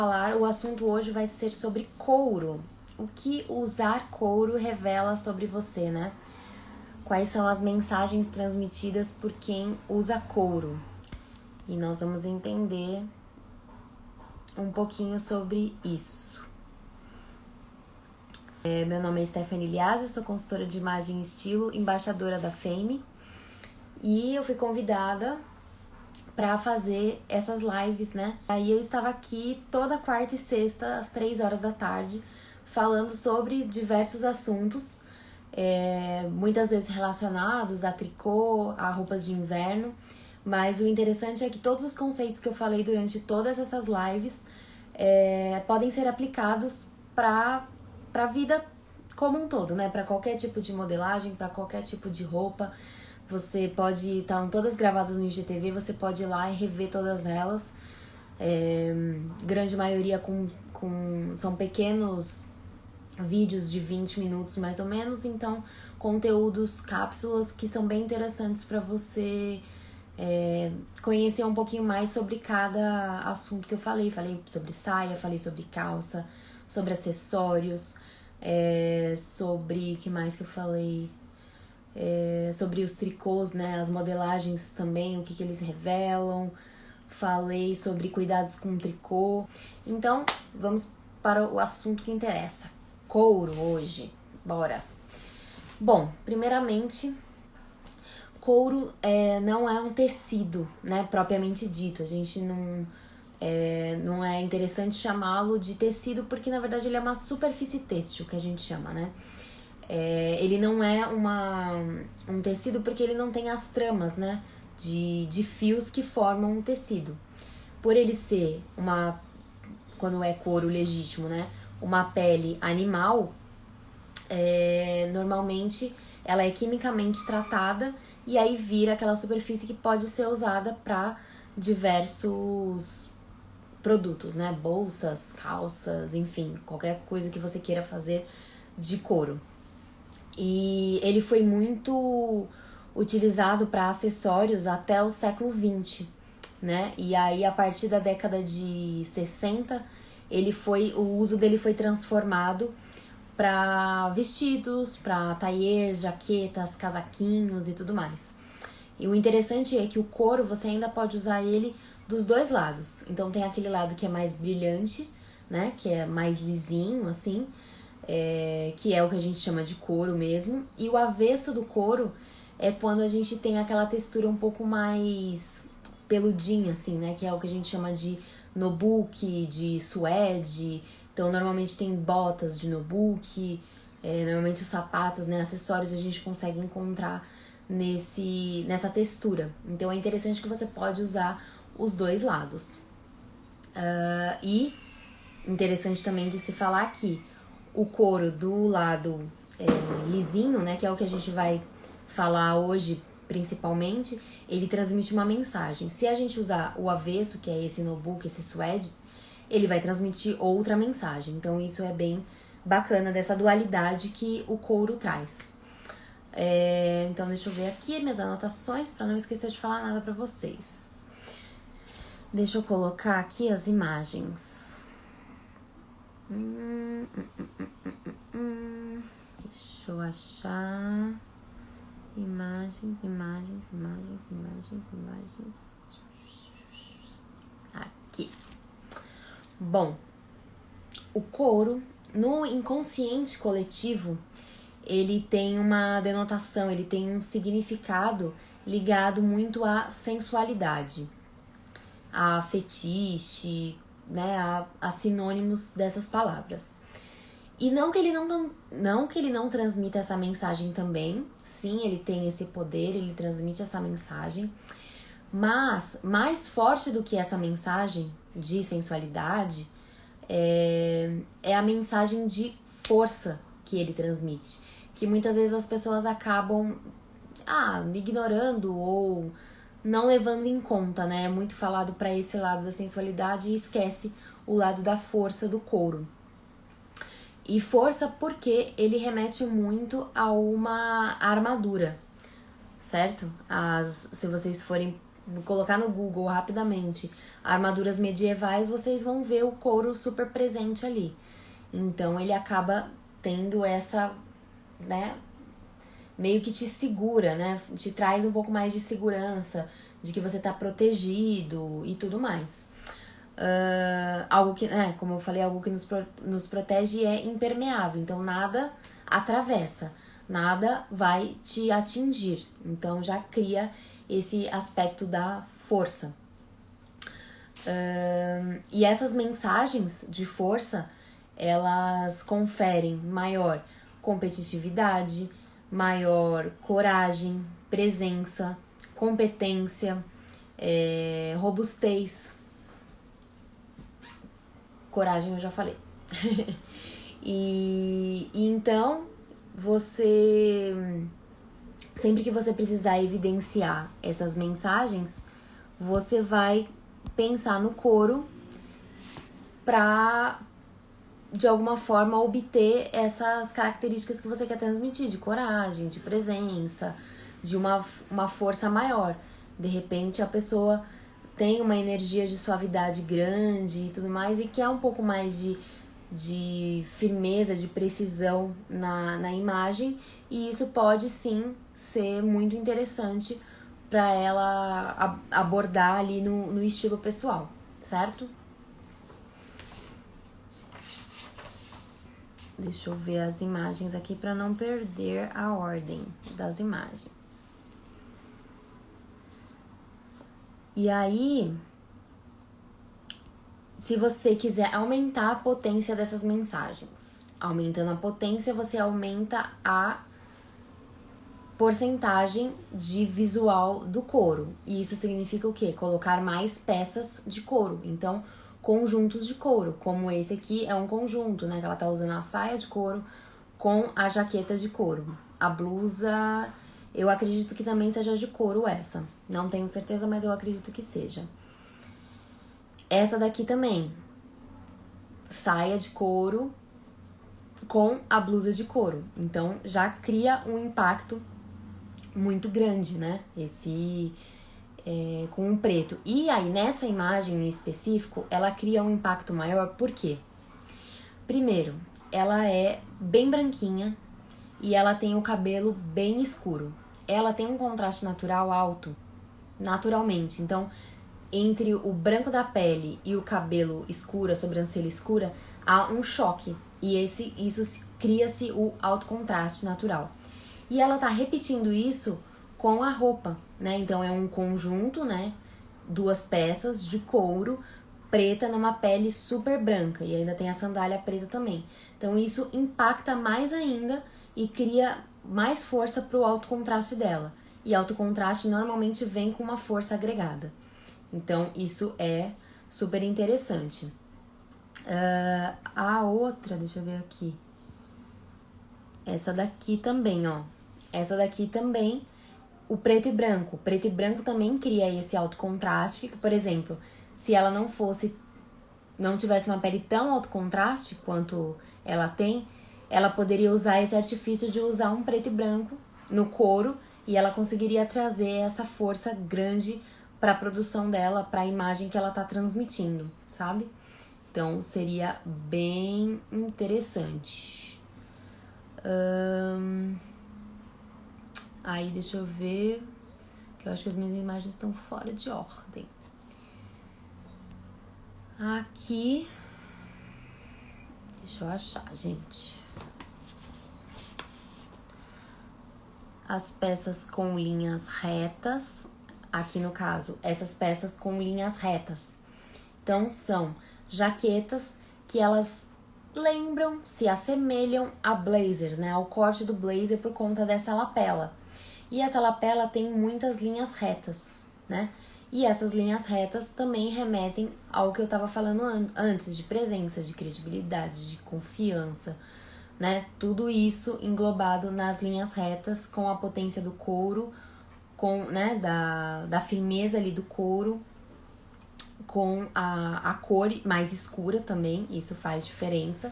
O assunto hoje vai ser sobre couro. O que usar couro revela sobre você, né? Quais são as mensagens transmitidas por quem usa couro? E nós vamos entender um pouquinho sobre isso. Meu nome é Stephanie Liazzi, sou consultora de imagem e estilo, embaixadora da Fame. E eu fui convidada para fazer essas lives, né? Aí eu estava aqui toda quarta e sexta, às 3 horas da tarde, falando sobre diversos assuntos, muitas vezes relacionados a tricô, a roupas de inverno, mas o interessante é que todos os conceitos que eu falei durante todas essas lives podem ser aplicados para a vida como um todo, né? Para qualquer tipo de modelagem, para qualquer tipo de roupa. Você pode, estão todas gravadas no IGTV, você pode ir lá e rever todas elas. Grande maioria são pequenos vídeos de 20 minutos mais ou menos, então conteúdos, cápsulas que são bem interessantes para você conhecer um pouquinho mais sobre cada assunto que eu falei. Falei sobre saia, falei sobre calça, sobre acessórios, sobre, que mais que eu falei? Sobre os tricôs, né, as modelagens também, o que eles revelam. Falei sobre cuidados com tricô. Então, vamos para o assunto que interessa. Couro hoje. Bora! Bom, primeiramente, couro não é um tecido, né, propriamente dito. A gente não é interessante chamá-lo de tecido porque, na verdade, ele é uma superfície têxtil, que a gente chama, né? Ele não é um tecido porque ele não tem as tramas, né, de fios que formam um tecido. Por ele ser quando é couro legítimo, né, uma pele animal, normalmente ela é quimicamente tratada e aí vira aquela superfície que pode ser usada para diversos produtos, né, bolsas, calças, enfim, qualquer coisa que você queira fazer de couro. E ele foi muito utilizado para acessórios até o século XX, né? E aí, a partir da década de 60, o uso dele foi transformado para vestidos, para tailleurs, jaquetas, casaquinhos e tudo mais. E o interessante é que o couro, você ainda pode usar ele dos dois lados. Então, tem aquele lado que é mais brilhante, né? Que é mais lisinho, assim, que é o que a gente chama de couro mesmo. E o avesso do couro é quando a gente tem aquela textura um pouco mais peludinha, assim, né? Que é o que a gente chama de nobuque, de suede. Então, normalmente tem botas de nobuque, normalmente os sapatos, né? Acessórios a gente consegue encontrar nessa textura. Então, é interessante que você pode usar os dois lados. E interessante também de se falar aqui, o couro do lado lisinho, né, que é o que a gente vai falar hoje principalmente, ele transmite uma mensagem. Se a gente usar o avesso, que é esse nobuque, esse suede, ele vai transmitir outra mensagem. Então isso é bem bacana dessa dualidade que o couro traz. Então deixa eu ver aqui minhas anotações para não esquecer de falar nada para vocês. Deixa eu colocar aqui as imagens. Deixa eu achar. Imagens. Aqui. Bom, o couro, no inconsciente coletivo, ele tem uma denotação, ele tem um significado ligado muito à sensualidade, a fetiche, né, a sinônimos dessas palavras. E não que ele não transmita essa mensagem também. Sim, ele tem esse poder, ele transmite essa mensagem. Mas, mais forte do que essa mensagem de sensualidade, é a mensagem de força que ele transmite. Que muitas vezes as pessoas acabam ignorando ou não levando em conta, né? É muito falado para esse lado da sensualidade e esquece o lado da força do couro. E força porque ele remete muito a uma armadura, certo? Se vocês forem colocar no Google rapidamente armaduras medievais, vocês vão ver o couro super presente ali. Então ele acaba tendo essa, né, meio que te segura, né, te traz um pouco mais de segurança, de que você tá protegido e tudo mais. Algo que, né, como eu falei, algo que nos protege é impermeável, então nada atravessa, nada vai te atingir, então já cria esse aspecto da força. E essas mensagens de força, elas conferem maior competitividade, maior coragem, presença, competência, robustez. Coragem eu já falei. e então, sempre que você precisar evidenciar essas mensagens, você vai pensar no couro para, de alguma forma, obter essas características que você quer transmitir, de coragem, de presença, de uma força maior. De repente, a pessoa tem uma energia de suavidade grande e tudo mais, e quer um pouco mais de firmeza, de precisão na imagem, e isso pode sim ser muito interessante para ela abordar ali no estilo pessoal, certo? Deixa eu ver as imagens aqui para não perder a ordem das imagens. E aí, se você quiser aumentar a potência dessas mensagens, aumentando a potência, você aumenta a porcentagem de visual do couro. E isso significa o quê? Colocar mais peças de couro. Então, conjuntos de couro, como esse aqui é um conjunto, né? Que ela tá usando a saia de couro com a jaqueta de couro. A blusa, eu acredito que também seja de couro essa. Não tenho certeza, mas eu acredito que seja. Essa daqui também, saia de couro com a blusa de couro. Então, já cria um impacto muito grande, né? Com um preto. E aí, nessa imagem em específico, ela cria um impacto maior, por quê? Primeiro, ela é bem branquinha e ela tem o cabelo bem escuro. Ela tem um contraste natural alto, naturalmente. Então, entre o branco da pele e o cabelo escuro, a sobrancelha escura, há um choque. E isso cria-se o alto contraste natural. E ela tá repetindo isso com a roupa, né? Então é um conjunto, né? 2 peças de couro preta numa pele super branca. E ainda tem a sandália preta também. Então isso impacta mais ainda e cria mais força pro alto contraste dela. E alto contraste normalmente vem com uma força agregada. Então isso é super interessante. A outra, deixa eu ver aqui. Essa daqui também, ó. Essa daqui também, o preto e branco. O preto e branco também cria esse alto contraste. Por exemplo, se ela não tivesse uma pele tão alto contraste quanto ela tem, ela poderia usar esse artifício de usar um preto e branco no couro e ela conseguiria trazer essa força grande para a produção dela, para a imagem que ela tá transmitindo, sabe? Então seria bem interessante. Aí deixa eu ver, que eu acho que as minhas imagens estão fora de ordem. Aqui, deixa eu achar, gente. As peças com linhas retas, aqui no caso, essas peças com linhas retas. Então são jaquetas que elas lembram, se assemelham a blazers, né? Ao corte do blazer por conta dessa lapela. E essa lapela tem muitas linhas retas, né? E essas linhas retas também remetem ao que eu estava falando antes, de presença, de credibilidade, de confiança, né? Tudo isso englobado nas linhas retas, com a potência do couro, com, né, da firmeza ali do couro, com a cor mais escura também, isso faz diferença,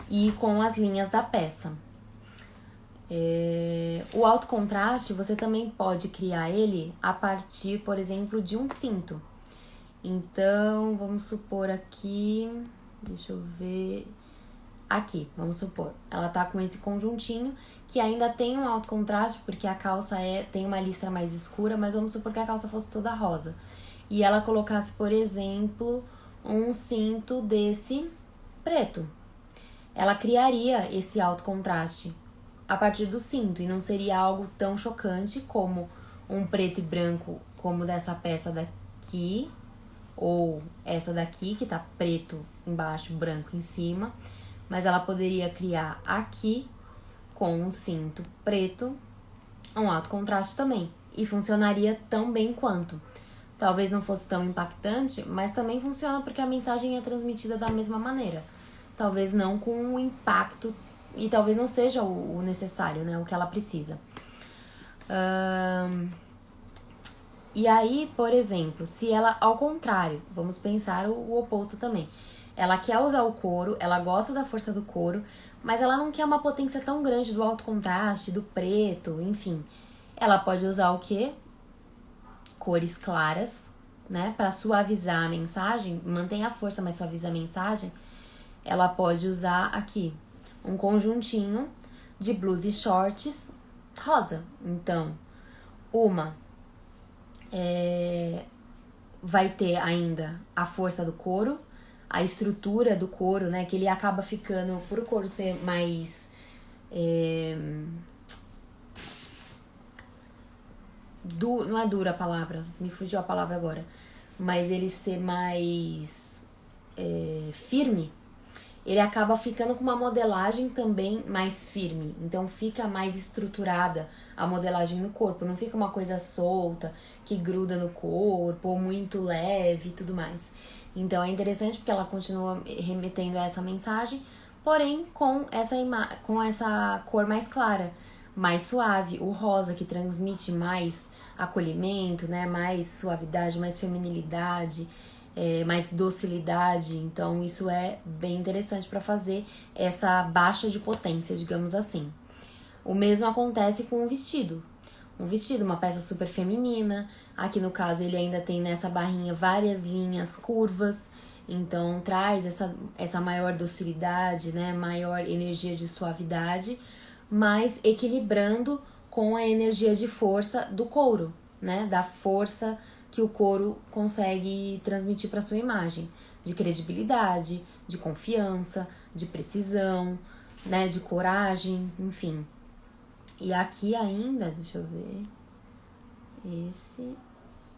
e com as linhas da peça. O alto contraste você também pode criar ele a partir, por exemplo, de um cinto. Então, vamos supor aqui, deixa eu ver, aqui, vamos supor, ela tá com esse conjuntinho que ainda tem um alto contraste, porque a calça tem uma listra mais escura, mas vamos supor que a calça fosse toda rosa. E ela colocasse, por exemplo, um cinto desse preto. Ela criaria esse alto contraste a partir do cinto e não seria algo tão chocante como um preto e branco como dessa peça daqui, ou essa daqui que tá preto embaixo, branco em cima, mas ela poderia criar aqui com um cinto preto um alto contraste também e funcionaria tão bem quanto. Talvez não fosse tão impactante, mas também funciona porque a mensagem é transmitida da mesma maneira. Talvez não com o impacto e talvez não seja o necessário, né, o que ela precisa. E aí, por exemplo, se ela, ao contrário, vamos pensar o oposto também. Ela quer usar o couro, ela gosta da força do couro, mas ela não quer uma potência tão grande do alto contraste, do preto, enfim. Ela pode usar o quê? Cores claras, né? Para suavizar a mensagem, mantém a força, mas suaviza a mensagem. Ela pode usar aqui um conjuntinho de blusa e shorts rosa. Então, uma vai ter ainda a força do couro, a estrutura do couro, né? Que ele acaba ficando, por o couro ser mais... não é dura a palavra, me fugiu a palavra agora. Mas ele ser mais firme, ele acaba ficando com uma modelagem também mais firme. Então fica mais estruturada a modelagem no corpo. Não fica uma coisa solta, que gruda no corpo, ou muito leve e tudo mais. Então é interessante porque ela continua remetendo a essa mensagem, porém com essa cor mais clara, mais suave. O rosa que transmite mais acolhimento, né? Mais suavidade, mais feminilidade, mais docilidade. Então isso é bem interessante para fazer essa baixa de potência, digamos assim. O mesmo acontece com o vestido. Um vestido, uma peça super feminina. Aqui no caso ele ainda tem nessa barrinha várias linhas curvas, então traz essa maior docilidade, né? Maior energia de suavidade, mas equilibrando com a energia de força do couro, né? Da força que o couro consegue transmitir para sua imagem, de credibilidade, de confiança, de precisão, né, de coragem, enfim. E aqui ainda, deixa eu ver,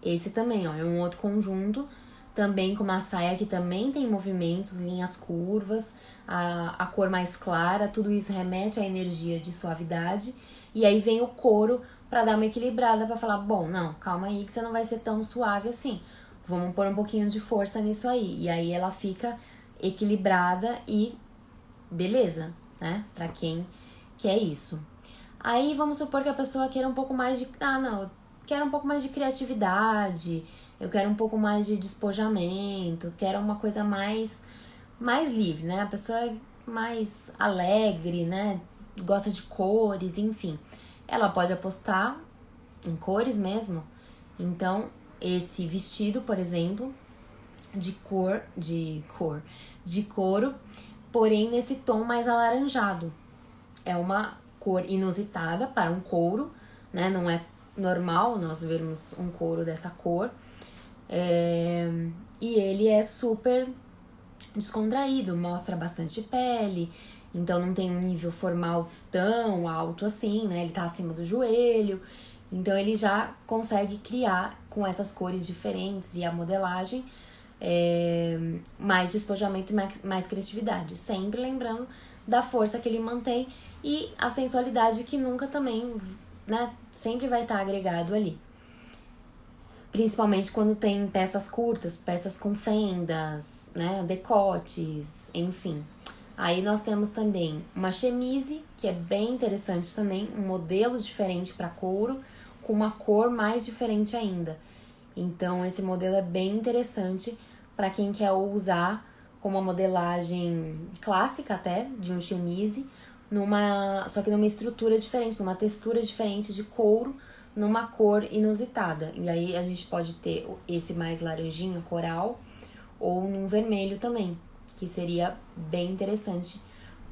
esse também, ó, é um outro conjunto, também com uma saia que também tem movimentos, linhas curvas, a cor mais clara, tudo isso remete à energia de suavidade, e aí vem o couro para dar uma equilibrada, para falar, bom, não, calma aí que você não vai ser tão suave assim, vamos pôr um pouquinho de força nisso aí, e aí ela fica equilibrada e beleza, né, para quem quer isso. Aí vamos supor que a pessoa queira um pouco mais de, eu quero um pouco mais de criatividade, eu quero um pouco mais de despojamento, quero uma coisa mais livre, né, a pessoa é mais alegre, né, gosta de cores, enfim. Ela pode apostar em cores mesmo. Então, esse vestido, por exemplo, de couro, porém nesse tom mais alaranjado. É uma cor inusitada para um couro, né? Não é normal nós vermos um couro dessa cor. E ele é super descontraído, mostra bastante pele, então não tem um nível formal tão alto assim, né? Ele tá acima do joelho, então ele já consegue criar com essas cores diferentes e a modelagem mais despojamento e mais criatividade, sempre lembrando da força que ele mantém e a sensualidade que nunca também, né? Sempre vai estar agregado ali. Principalmente quando tem peças curtas, peças com fendas, né, decotes, enfim. Aí nós temos também uma chemise, que é bem interessante também, um modelo diferente para couro, com uma cor mais diferente ainda. Então esse modelo é bem interessante para quem quer usar com uma modelagem clássica até, de um chemise, só que numa estrutura diferente, numa textura diferente de couro, numa cor inusitada. E aí a gente pode ter esse mais laranjinha, coral, ou num vermelho também, que seria bem interessante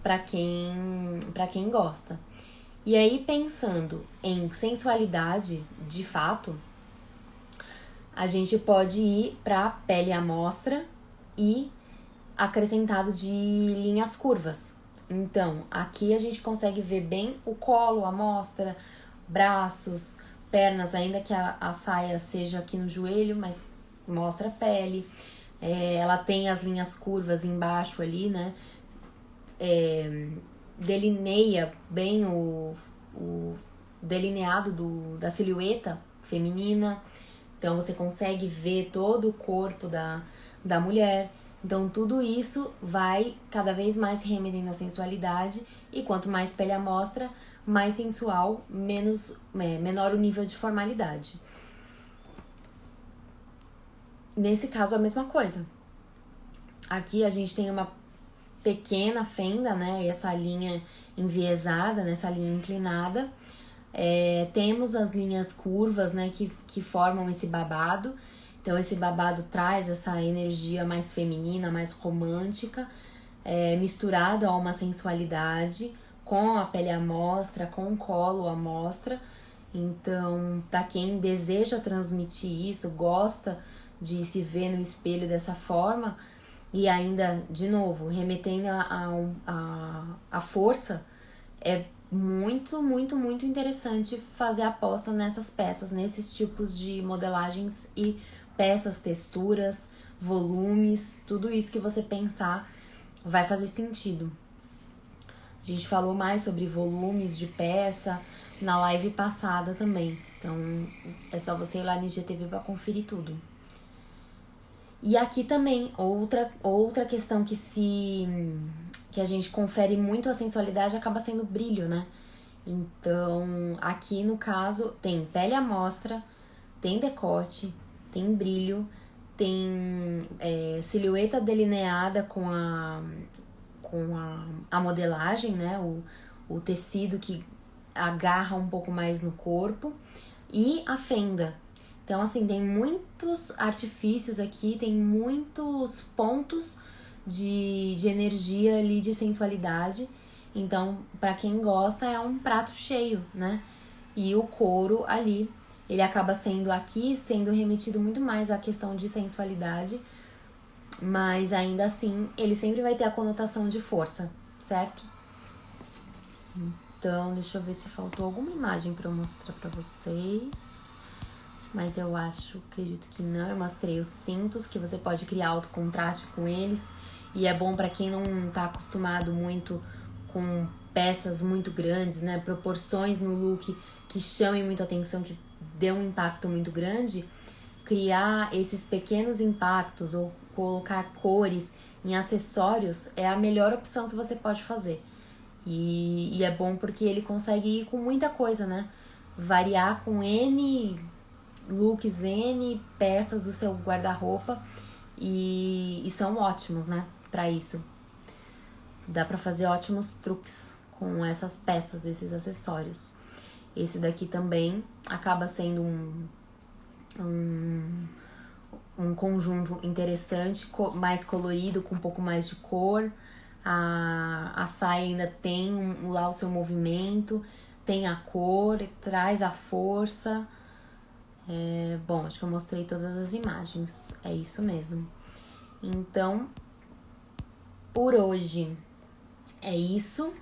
para quem gosta. E aí, pensando em sensualidade, de fato, a gente pode ir para pele à mostra e acrescentado de linhas curvas. Então, aqui a gente consegue ver bem o colo, a mostra, braços, pernas, ainda que a saia seja aqui no joelho, mas mostra a pele. Ela tem as linhas curvas embaixo ali, né? Delineia bem o delineado da silhueta feminina. Então, você consegue ver todo o corpo da mulher. Então, tudo isso vai cada vez mais remetendo à sensualidade. E quanto mais pele à mostra, mais sensual, menor o nível de formalidade. Nesse caso, a mesma coisa. Aqui a gente tem uma pequena fenda, né? Essa linha enviesada, nessa linha inclinada. Temos as linhas curvas, né? Que formam esse babado. Então, esse babado traz essa energia mais feminina, mais romântica, misturado a uma sensualidade, com a pele à mostra, com o colo à mostra. Então, para quem deseja transmitir isso, gosta de se ver no espelho dessa forma, e ainda, de novo, remetendo a força, é muito, muito, muito interessante fazer aposta nessas peças, nesses tipos de modelagens e peças, texturas, volumes, tudo isso que você pensar vai fazer sentido. A gente falou mais sobre volumes de peça na live passada também, então é só você ir lá no IGTV para conferir tudo. E aqui também, outra questão que a gente confere muito a sensualidade acaba sendo o brilho, né? Então, aqui no caso, tem pele à mostra, tem decote, tem brilho, tem silhueta delineada com a modelagem, né? O tecido que agarra um pouco mais no corpo, e a fenda. Então, assim, tem muitos artifícios aqui, tem muitos pontos de energia ali, de sensualidade. Então, para quem gosta, é um prato cheio, né? E o couro ali, ele acaba sendo remetido muito mais à questão de sensualidade, mas ainda assim, ele sempre vai ter a conotação de força, certo? Então, deixa eu ver se faltou alguma imagem para eu mostrar para vocês. Mas eu acredito que não. Eu mostrei os cintos, que você pode criar alto contraste com eles. E é bom para quem não tá acostumado muito com peças muito grandes, né? Proporções no look que chamem muita atenção, que dê um impacto muito grande. Criar esses pequenos impactos ou colocar cores em acessórios é a melhor opção que você pode fazer. E é bom porque ele consegue ir com muita coisa, né? Variar com N looks, N peças do seu guarda-roupa, e são ótimos, né, pra isso. Dá pra fazer ótimos truques com essas peças, esses acessórios. Esse daqui também acaba sendo um conjunto interessante, mais colorido, com um pouco mais de cor. A saia ainda tem lá o seu movimento, tem a cor, traz a força. Bom, acho que eu mostrei todas as imagens, é isso mesmo. Então, por hoje é isso.